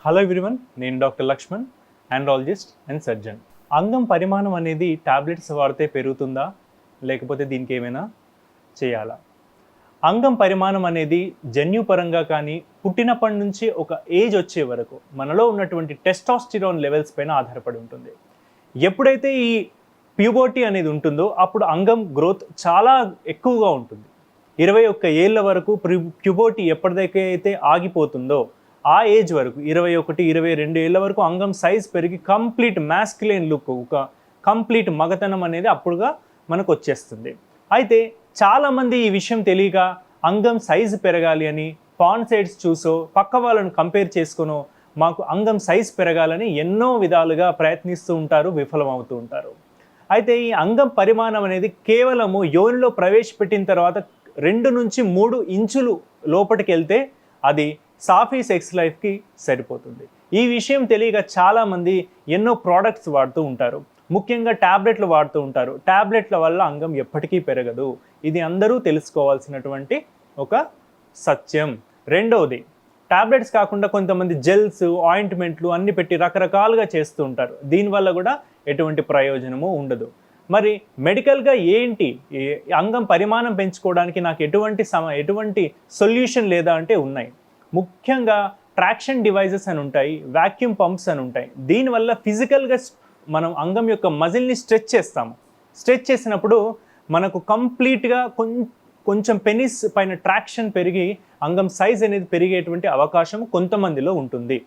Hello everyone, నేను doctor Lakshman, andrologist and surgeon. అంగం పరిమాణం అనేది టాబ్లెట్స్ వాడితే పెరుగుతుందా, లేకపోతే దీనికి ఏమైనా చేయాలా? అంగం పరిమాణం అనేది జన్యుపరంగా కానీ పుట్టినప్పటి నుంచి ఒక ఏజ్ వచ్చే వరకు మనలో ఉన్నటువంటి టెస్టాస్టిరాన్ లెవెల్స్ పైన ఆధారపడి ఉంటుంది. ఎప్పుడైతే ఈ ప్యూబర్టీ అనేది ఉంటుందో అప్పుడు అంగం గ్రోత్ చాలా ఎక్కువగా ఉంటుంది. 21 ఏళ్ళ వరకు ప్యూబర్టీ ఎప్పటికైతే ఆగిపోతుందో ఆ ఏజ్ వరకు 21, 22 ఏళ్ళ వరకు అంగం సైజ్ పెరిగి కంప్లీట్ మ్యాస్క్యులైన్ లుక్, ఒక కంప్లీట్ మగతనం అనేది అప్పుడుగా మనకు వచ్చేస్తుంది. అయితే చాలామంది ఈ విషయం తెలియక అంగం సైజు పెరగాలి అని పాన్ సైడ్స్ చూసో పక్క వాళ్ళను కంపేర్ చేసుకునో మాకు అంగం సైజ్ పెరగాలని ఎన్నో విధాలుగా ప్రయత్నిస్తూ ఉంటారు, విఫలమవుతూ ఉంటారు. అయితే ఈ అంగం పరిమాణం అనేది కేవలము యోనిలో ప్రవేశపెట్టిన తర్వాత 2 నుంచి 3 ఇంచులు లోపలికి వెళ్తే అది సాఫీ సెక్స్ లైఫ్కి సరిపోతుంది. ఈ విషయం తెలియక చాలామంది ఎన్నో ప్రోడక్ట్స్ వాడుతూ ఉంటారు, ముఖ్యంగా ట్యాబ్లెట్లు వాడుతూ ఉంటారు. ట్యాబ్లెట్ల వల్ల అంగం ఎప్పటికీ పెరగదు. ఇది అందరూ తెలుసుకోవాల్సినటువంటి ఒక సత్యం. రెండవది, ట్యాబ్లెట్స్ కాకుండా కొంతమంది జెల్స్, ఆయింట్మెంట్లు అన్ని పెట్టి రకరకాలుగా చేస్తూ ఉంటారు. దీనివల్ల కూడా ఎటువంటి ప్రయోజనము ఉండదు. మరి మెడికల్గా ఏంటి, అంగం పరిమాణం పెంచుకోవడానికి నాకు ఎటువంటి సొల్యూషన్ లేదా అంటే ఉన్నాయి. ముఖ్యంగా ట్రాక్షన్ డివైజెస్ అని ఉంటాయి, వాక్యూమ్ పంప్స్ అని ఉంటాయి. దీనివల్ల ఫిజికల్గా మనం అంగం యొక్క మజిల్ని స్ట్రెచ్ చేస్తాము. స్ట్రెచ్ చేసినప్పుడు మనకు కంప్లీట్గా కొంచెం పెనిస్ పైన ట్రాక్షన్ పెరిగి అంగం సైజ్ అనేది పెరిగేటువంటి అవకాశం కొంతమందిలో ఉంటుంది.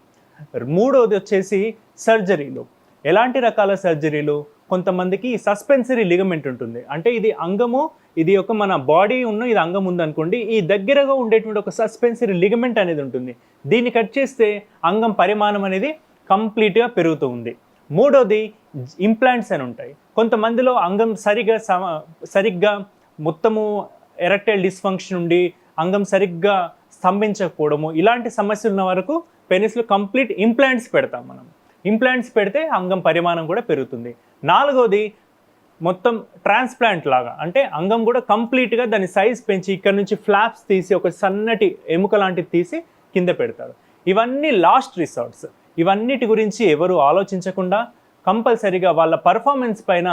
మూడవది వచ్చేసి సర్జరీలు. ఎలాంటి రకాల సర్జరీలు? కొంతమందికి సస్పెన్సరీ లిగమెంట్ ఉంటుంది. అంటే ఇది అంగము, ఇది ఒక మన బాడీ ఇది అంగం ఉందనుకోండి, ఈ దగ్గరగా ఉండేటువంటి ఒక సస్పెన్సరీ లిగమెంట్ అనేది ఉంటుంది. దీన్ని కట్ చేస్తే అంగం పరిమాణం అనేది కంప్లీట్గా పెరుగుతూ ఉంది. మూడోది ఇంప్లాంట్స్ అని ఉంటాయి. కొంతమందిలో అంగం సరిగ్గా మొత్తము ఎరెక్టైల్ డిస్ఫంక్షన్ ఉండి అంగం సరిగ్గా స్తంభించకపోవడము, ఇలాంటి సమస్యలు ఉన్న వరకు పెనిస్లో కంప్లీట్ ఇంప్లాంట్స్ పెడతాం మనం. ఇంప్లాంట్స్ పెడితే అంగం పరిమాణం కూడా పెరుగుతుంది. నాలుగోది మొత్తం ట్రాన్స్ప్లాంట్ లాగా, అంటే అంగం కూడా కంప్లీట్గా దాని సైజ్ పెంచి ఇక్కడ నుంచి ఫ్లాప్స్ తీసి ఒక సన్నటి ఎముక లాంటిది తీసి కింద పెడతారు. ఇవన్నీ లాస్ట్ రిసార్ట్స్. ఇవన్నిటి గురించి ఎవరు ఆలోచించకుండా కంపల్సరీగా వాళ్ళ పర్ఫార్మెన్స్ పైన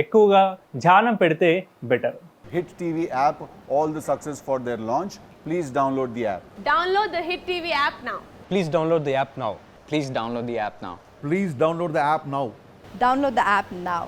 ఎక్కువగా ధ్యానం పెడితే better. Hit TV app, all the success for their launch. Please download the app. Download the Hit TV app now. Please download the app now. Please download the app now. Please download the app now. Download the app now.